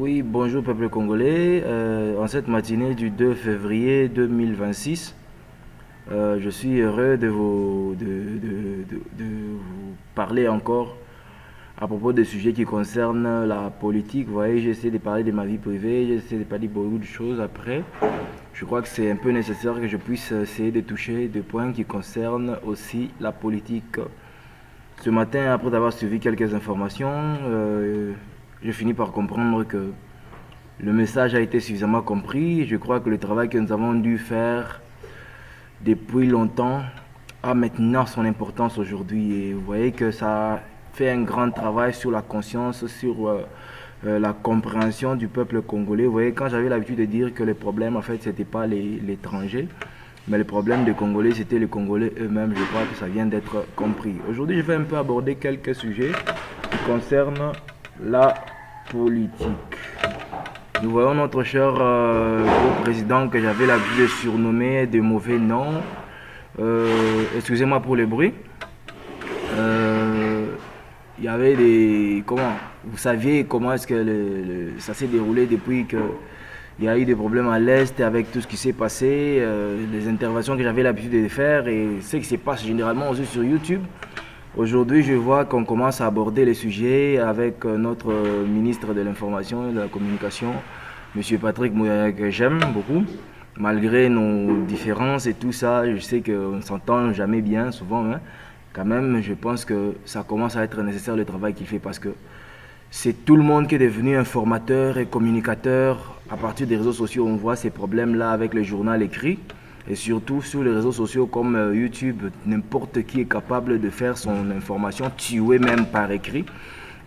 Oui, bonjour peuple congolais. En cette matinée du 2 février 2026, je suis heureux de vous parler encore à propos des sujets qui concernent la politique. Vous voyez, j'essaie de parler de ma vie privée, j'essaie de parler beaucoup de choses après. Je crois que c'est un peu nécessaire que je puisse essayer de toucher des points qui concernent aussi la politique. Ce matin, après avoir suivi quelques informations, je finis par comprendre que le message a été suffisamment compris. Je crois que le travail que nous avons dû faire depuis longtemps a maintenant son importance aujourd'hui. Et vous voyez que ça fait un grand travail sur la conscience, sur la compréhension du peuple congolais. Vous voyez, quand j'avais l'habitude de dire que les problèmes, en fait, c'était pas l'étranger, mais le problème des Congolais, c'était les Congolais eux-mêmes. Je crois que ça vient d'être compris. Aujourd'hui, je vais un peu aborder quelques sujets qui concernent la politique. Nous voyons notre cher président que j'avais l'habitude de surnommer de mauvais noms. Excusez-moi pour le bruit. Il y avait des... Comment? Vous saviez comment est-ce que ça s'est déroulé depuis que il y a eu des problèmes à l'Est avec tout ce qui s'est passé, les interventions que j'avais l'habitude de faire et ce qui se passe généralement aussi sur YouTube. Aujourd'hui, je vois qu'on commence à aborder les sujets avec notre ministre de l'Information et de la Communication, Monsieur Patrick Mouyaya, que j'aime beaucoup. Malgré nos différences et tout ça, je sais qu'on ne s'entend jamais bien souvent, hein. Quand même, je pense que ça commence à être nécessaire le travail qu'il fait parce que c'est tout le monde qui est devenu informateur et communicateur. À partir des réseaux sociaux, on voit ces problèmes-là avec le journal écrit. Et surtout sur les réseaux sociaux comme YouTube, n'importe qui est capable de faire son information, tuer même par écrit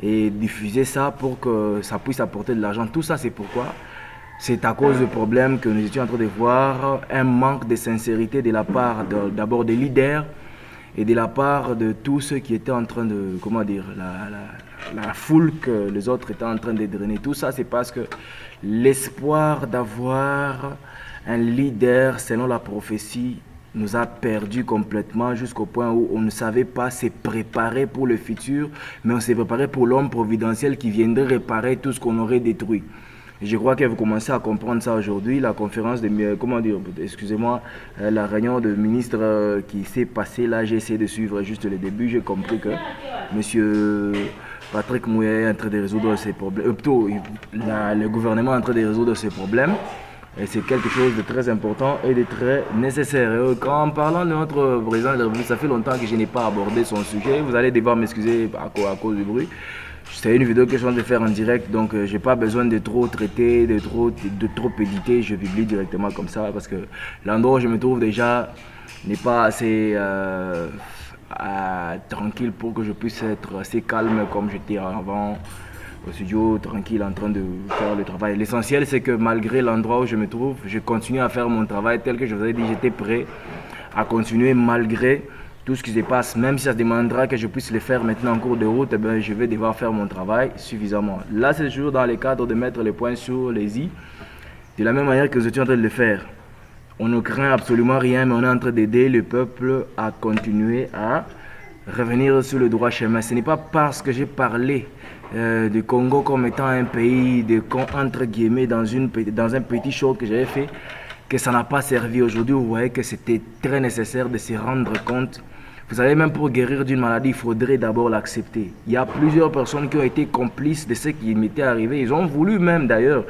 et diffuser ça pour que ça puisse apporter de l'argent. Tout ça, c'est pourquoi c'est à cause de problèmes que nous étions en train de voir, un manque de sincérité de la part d'abord des leaders et de la part de tous ceux qui étaient en train de, comment dire, la foule que les autres étaient en train de drainer. Tout ça, c'est parce que l'espoir d'avoir un leader selon la prophétie nous a perdu complètement jusqu'au point où on ne savait pas se préparer pour le futur, mais on s'est préparé pour l'homme providentiel qui viendrait réparer tout ce qu'on aurait détruit. Et je crois que vous commencez à comprendre ça aujourd'hui. La conférence de, comment dire, excusez-moi, la réunion de ministres qui s'est passée là, j'ai essayé de suivre juste le début. J'ai compris que monsieur Patrick Mouyaya est en train de résoudre ses problèmes. Plutôt, le gouvernement est en train de résoudre ses problèmes. Et c'est quelque chose de très important et de très nécessaire. En parlant de notre président de la République, ça fait longtemps que je n'ai pas abordé son sujet. Vous allez devoir m'excuser à cause du bruit. C'est une vidéo que je suis en train de faire en direct, donc je n'ai pas besoin de trop traiter, de trop éditer. Je publie directement comme ça parce que l'endroit où je me trouve déjà n'est pas assez tranquille pour que je puisse être assez calme comme j'étais avant au studio, tranquille, en train de faire le travail. L'essentiel, c'est que malgré l'endroit où je me trouve, je continue à faire mon travail tel que je vous ai dit. J'étais prêt à continuer malgré tout ce qui se passe. Même si ça demandera que je puisse le faire maintenant en cours de route, eh bien, je vais devoir faire mon travail suffisamment. Là, c'est toujours dans le cadre de mettre les points sur les i, de la même manière que nous étions en train de le faire. On ne craint absolument rien, mais on est en train d'aider le peuple à continuer à revenir sur le droit chemin. Ce n'est pas parce que j'ai parlé du Congo comme étant un pays de entre guillemets dans un petit show que j'avais fait que ça n'a pas servi. Aujourd'hui, vous voyez que c'était très nécessaire de se rendre compte. Vous savez, même pour guérir d'une maladie, il faudrait d'abord l'accepter. Il y a plusieurs personnes qui ont été complices de ce qui m'était arrivé. Ils ont voulu même d'ailleurs,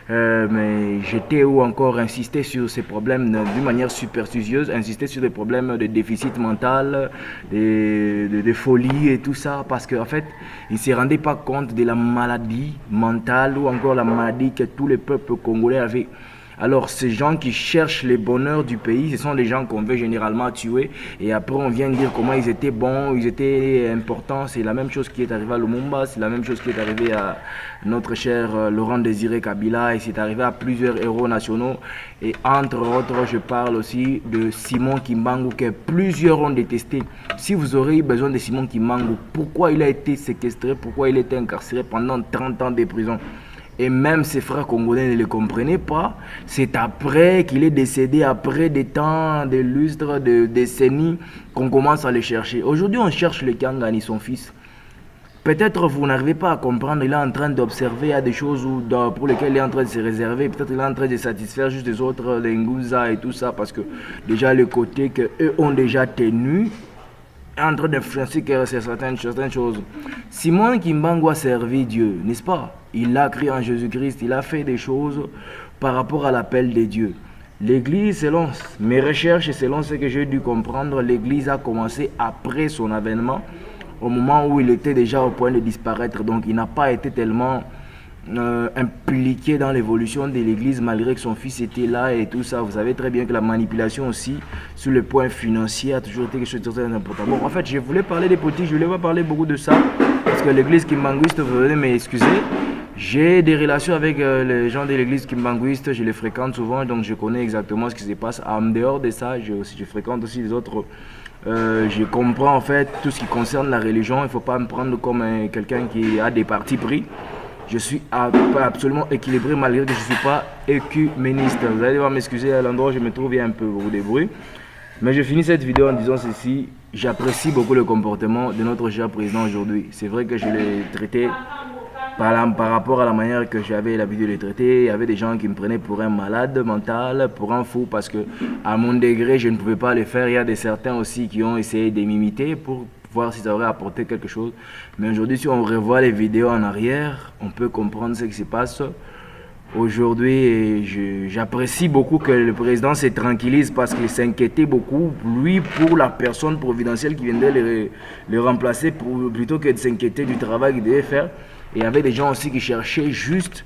mais j'étais ou encore insister sur ces problèmes d'une manière superstitieuse, insister sur des problèmes de déficit mental, de folie et tout ça, parce qu'en fait, ils ne se rendaient pas compte de la maladie mentale ou encore la maladie que tout le peuple congolais avait. Alors, ces gens qui cherchent le bonheur du pays, ce sont les gens qu'on veut généralement tuer. Et après, on vient dire comment ils étaient bons, ils étaient importants. C'est la même chose qui est arrivé à Lumumba, c'est la même chose qui est arrivé à notre cher Laurent Désiré Kabila. Et c'est arrivé à plusieurs héros nationaux. Et entre autres, je parle aussi de Simon Kimbangu, que plusieurs ont détesté. Si vous aurez eu besoin de Simon Kimbangu, pourquoi il a été séquestré, pourquoi il a été incarcéré pendant 30 ans de prison? Et même ses frères congolais ne le comprenaient pas. C'est après qu'il est décédé, après des temps, des lustres, des décennies, qu'on commence à le chercher. Aujourd'hui, on cherche le Kangani, son fils. Peut-être vous n'arrivez pas à comprendre, il est en train d'observer, il y a des choses pour lesquelles il est en train de se réserver, peut-être il est en train de satisfaire juste les autres, les Nguza et tout ça, parce que déjà le côté qu'eux ont déjà tenu est en train d'influencer certaines choses. Simon Kimbangu a servi Dieu, n'est-ce pas? Il a cru en Jésus-Christ, il a fait des choses par rapport à l'appel de Dieu. L'église, selon mes recherches et selon ce que j'ai dû comprendre, l'église a commencé après son avènement, au moment où il était déjà au point de disparaître. Donc il n'a pas été tellement impliqué dans l'évolution de l'église malgré que son fils était là et tout ça. Vous savez très bien que la manipulation aussi sur le point financier a toujours été quelque chose de très important. Bon, en fait, je voulais parler des politiques, je voulais pas parler beaucoup de ça parce que l'église kimbanguiste, vous venez m'excuser. J'ai des relations avec les gens de l'église kimbanguiste, je les fréquente souvent, donc je connais exactement ce qui se passe. En dehors de ça, je fréquente aussi les autres. Je comprends en fait tout ce qui concerne la religion. Il ne faut pas me prendre comme quelqu'un qui a des partis pris. Je suis absolument équilibré malgré que je ne suis pas écuméniste. Vous allez devoir m'excuser à l'endroit où je me trouve, il y a un peu beaucoup de bruit. Mais je finis cette vidéo en disant ceci. J'apprécie beaucoup le comportement de notre cher président aujourd'hui. C'est vrai que je l'ai traité par rapport à la manière que j'avais l'habitude de les traiter. Il y avait des gens qui me prenaient pour un malade mental, pour un fou, parce que à mon degré, je ne pouvais pas le faire. Il y a certains aussi qui ont essayé de m'imiter pour voir si ça aurait apporté quelque chose. Mais aujourd'hui, si on revoit les vidéos en arrière, on peut comprendre ce qui se passe. Aujourd'hui, j'apprécie beaucoup que le président se tranquillise parce qu'il s'inquiétait beaucoup, lui, pour la personne providentielle qui viendrait le remplacer, plutôt que de s'inquiéter du travail qu'il devait faire. Et il y avait des gens aussi qui cherchaient juste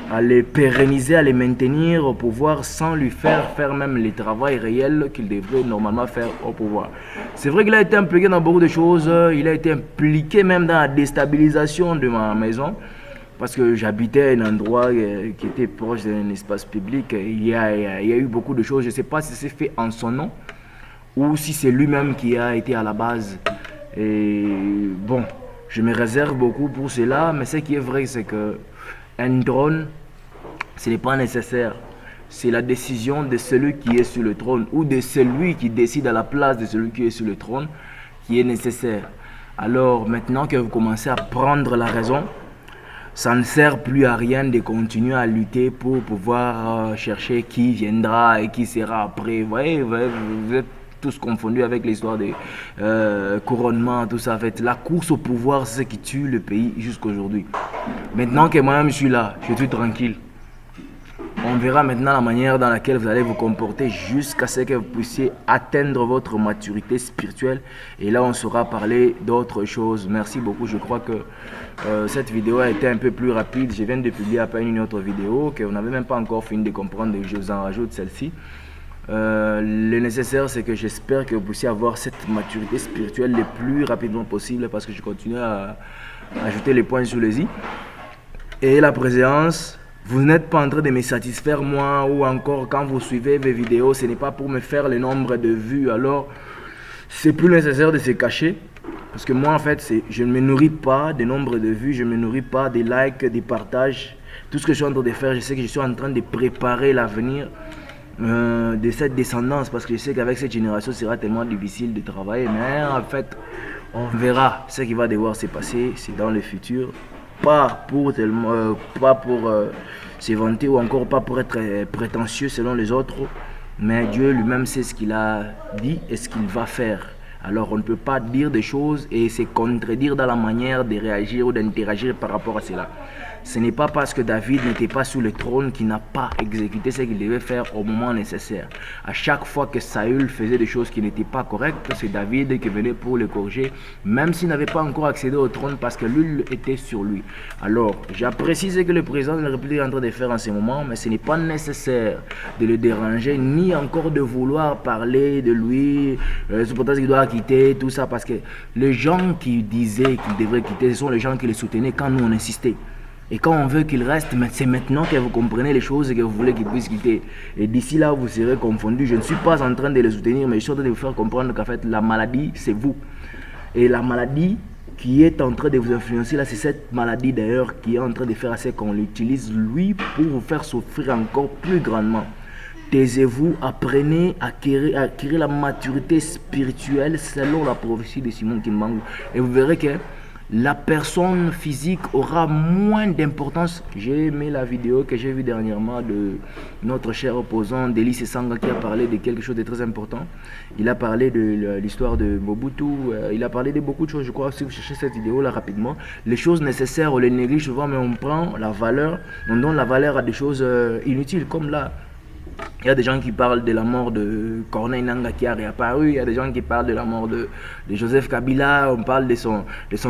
à les pérenniser, à les maintenir au pouvoir sans lui faire même le travail réel qu'il devrait normalement faire au pouvoir. C'est vrai qu'il a été impliqué dans beaucoup de choses, il a été impliqué même dans la déstabilisation de ma maison. Parce que j'habitais à un endroit qui était proche d'un espace public. Il y a eu beaucoup de choses. Je ne sais pas si c'est fait en son nom ou si c'est lui-même qui a été à la base. Et bon, je me réserve beaucoup pour cela. Mais ce qui est vrai, c'est qu'un drone, ce n'est pas nécessaire. C'est la décision de celui qui est sur le trône ou de celui qui décide à la place de celui qui est sur le trône qui est nécessaire. Alors maintenant que vous commencez à prendre la raison, ça ne sert plus à rien de continuer à lutter pour pouvoir chercher qui viendra et qui sera après. Vous voyez, vous êtes tous confondus avec l'histoire des couronnements, tout ça. En fait, la course au pouvoir, c'est ce qui tue le pays jusqu'aujourd'hui. Maintenant que moi-même je suis là, je suis tranquille. On verra maintenant la manière dans laquelle vous allez vous comporter jusqu'à ce que vous puissiez atteindre votre maturité spirituelle. Et là, on saura parler d'autres choses. Merci beaucoup. Je crois que cette vidéo a été un peu plus rapide. Je viens de publier à peine une autre vidéo que vous n'avez même pas encore fini de comprendre. Je vous en rajoute celle-ci. Le nécessaire, c'est que j'espère que vous puissiez avoir cette maturité spirituelle le plus rapidement possible parce que je continue à ajouter les points sur les i. Et la préséance... Vous n'êtes pas en train de me satisfaire moi ou encore quand vous suivez mes vidéos, ce n'est pas pour me faire le nombre de vues. Alors, c'est plus nécessaire de se cacher. Parce que moi, en fait, je ne me nourris pas des nombres de vues, je ne me nourris pas des likes, des partages. Tout ce que je suis en train de faire, je sais que je suis en train de préparer l'avenir de cette descendance. Parce que je sais qu'avec cette génération, ce sera tellement difficile de travailler. Mais en fait, on verra ce qui va devoir se passer. C'est dans le futur. Pas pour se vanter ou encore pas pour être prétentieux selon les autres, mais Dieu lui-même sait ce qu'il a dit et ce qu'il va faire. Alors on ne peut pas dire des choses et se contredire dans la manière de réagir ou d'interagir par rapport à cela. Ce n'est pas parce que David n'était pas sur le trône qu'il n'a pas exécuté ce qu'il devait faire au moment nécessaire. À chaque fois que Saül faisait des choses qui n'étaient pas correctes, c'est David qui venait pour le corriger, même s'il n'avait pas encore accédé au trône parce que l'huile était sur lui. Alors, j'apprécie ce que le président de la République est en train de faire en ce moment, mais ce n'est pas nécessaire de le déranger, ni encore de vouloir parler de lui, c'est pour ça qu'il doit quitter, tout ça, parce que les gens qui disaient qu'il devrait quitter, ce sont les gens qui le soutenaient quand nous on insistait. Et quand on veut qu'il reste, c'est maintenant que vous comprenez les choses et que vous voulez qu'il puisse quitter. Et d'ici là, vous serez confondus. Je ne suis pas en train de les soutenir, mais je suis en train de vous faire comprendre qu'en fait, la maladie, c'est vous. Et la maladie qui est en train de vous influencer, là, c'est cette maladie d'ailleurs qui est en train de faire assez qu'on l'utilise, lui, pour vous faire souffrir encore plus grandement. Taisez-vous, apprenez à acquérir la maturité spirituelle selon la prophétie de Simon Kimbangu. Et vous verrez que la personne physique aura moins d'importance. J'ai aimé la vidéo que j'ai vue dernièrement de notre cher opposant Délice Sanga qui a parlé de quelque chose de très important. Il a parlé de l'histoire de Mobutu, il a parlé de beaucoup de choses. Je crois, si vous cherchez cette vidéo là rapidement, les choses nécessaires, on les néglige souvent, mais on prend la valeur, on donne la valeur à des choses inutiles, comme là. Il y a des gens qui parlent de la mort de Corneille Nangaa qui a réapparu. Il y a des gens qui parlent de la mort de Joseph Kabila. On parle de son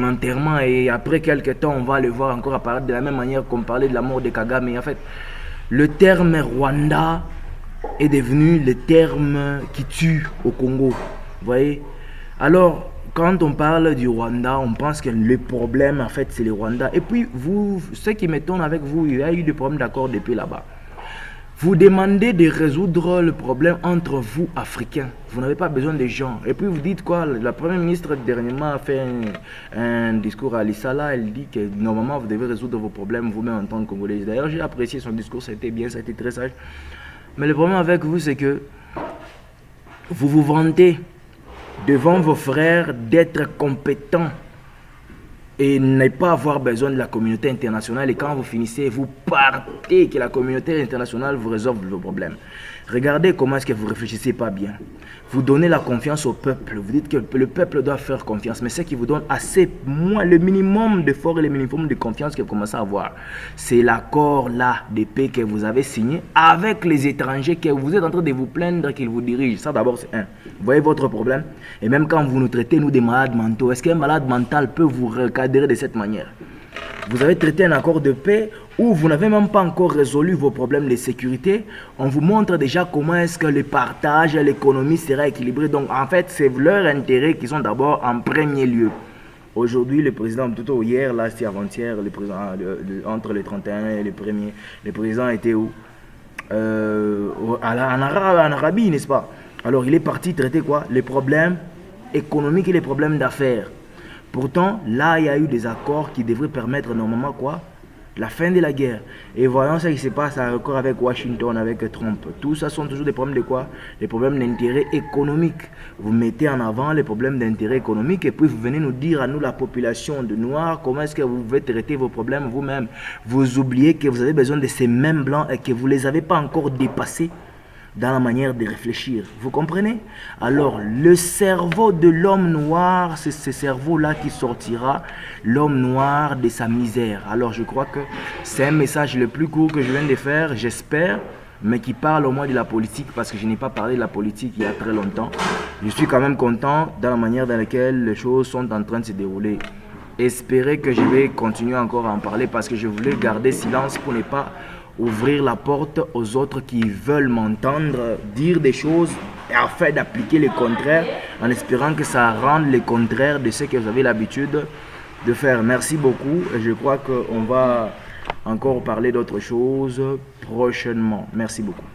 enterrement. Et après quelques temps, on va le voir encore apparaître de la même manière qu'on parlait de la mort de Kagame. Mais en fait, le terme Rwanda est devenu le terme qui tue au Congo. Vous voyez? Alors, quand on parle du Rwanda, on pense que le problème, en fait, c'est le Rwanda. Et puis, vous, ce qui m'étonne avec vous, il y a eu des problèmes d'accord depuis là-bas. Vous demandez de résoudre le problème entre vous, Africains. Vous n'avez pas besoin des gens. Et puis vous dites quoi? La première ministre dernièrement a fait un discours à Lissala. Elle dit que normalement vous devez résoudre vos problèmes vous-même en tant que Congolais. D'ailleurs, j'ai apprécié son discours, ça a été bien, ça a été très sage. Mais le problème avec vous, c'est que vous vous vantez devant vos frères d'être compétents et ne pas avoir besoin de la communauté internationale. Et quand vous finissez, vous partez, que la communauté internationale vous résolve vos problèmes. Regardez comment est-ce que vous ne réfléchissez pas bien. Vous donnez la confiance au peuple. Vous dites que le peuple doit faire confiance. Mais ce qui vous donne assez, moins, le minimum d'effort et le minimum de confiance que vous commencez à avoir, c'est l'accord là de paix que vous avez signé avec les étrangers que vous êtes en train de vous plaindre qu'ils vous dirigent. Ça d'abord, c'est un. Vous voyez votre problème? Et même quand vous nous traitez, nous, des malades mentaux, est-ce qu'un malade mental peut vous recadrer de cette manière? Vous avez traité un accord de paix où vous n'avez même pas encore résolu vos problèmes de sécurité. On vous montre déjà comment est-ce que le partage et l'économie sera équilibré. Donc en fait, c'est leurs intérêts qui sont d'abord en premier lieu. Aujourd'hui, le président, plutôt hier, là, c'est avant-hier, le président, entre le 31 et le 1er, le président était où? En Arabie, n'est-ce pas? Alors il est parti traiter quoi? Les problèmes économiques et les problèmes d'affaires. Pourtant, là, il y a eu des accords qui devraient permettre normalement quoi? La fin de la guerre. Et voyons ce qui se passe encore avec Washington, avec Trump. Tout ça sont toujours des problèmes de quoi? Des problèmes d'intérêt économique. Vous mettez en avant les problèmes d'intérêt économique et puis vous venez nous dire à nous, la population de Noirs, comment est-ce que vous pouvez traiter vos problèmes vous-même. Vous oubliez que vous avez besoin de ces mêmes blancs et que vous ne les avez pas encore dépassés dans la manière de réfléchir. Vous comprenez? Alors, le cerveau de l'homme noir, c'est ce cerveau-là qui sortira l'homme noir de sa misère. Alors, je crois que c'est un message le plus court que je viens de faire, j'espère, mais qui parle au moins de la politique, parce que je n'ai pas parlé de la politique il y a très longtemps. Je suis quand même content dans la manière dans laquelle les choses sont en train de se dérouler. Espérez que je vais continuer encore à en parler, parce que je voulais garder silence pour ne pas ouvrir la porte aux autres qui veulent m'entendre dire des choses afin d'appliquer le contraire, en espérant que ça rende le contraire de ce que vous avez l'habitude de faire. Merci beaucoup. Je crois qu'on va encore parler d'autres choses prochainement. Merci beaucoup.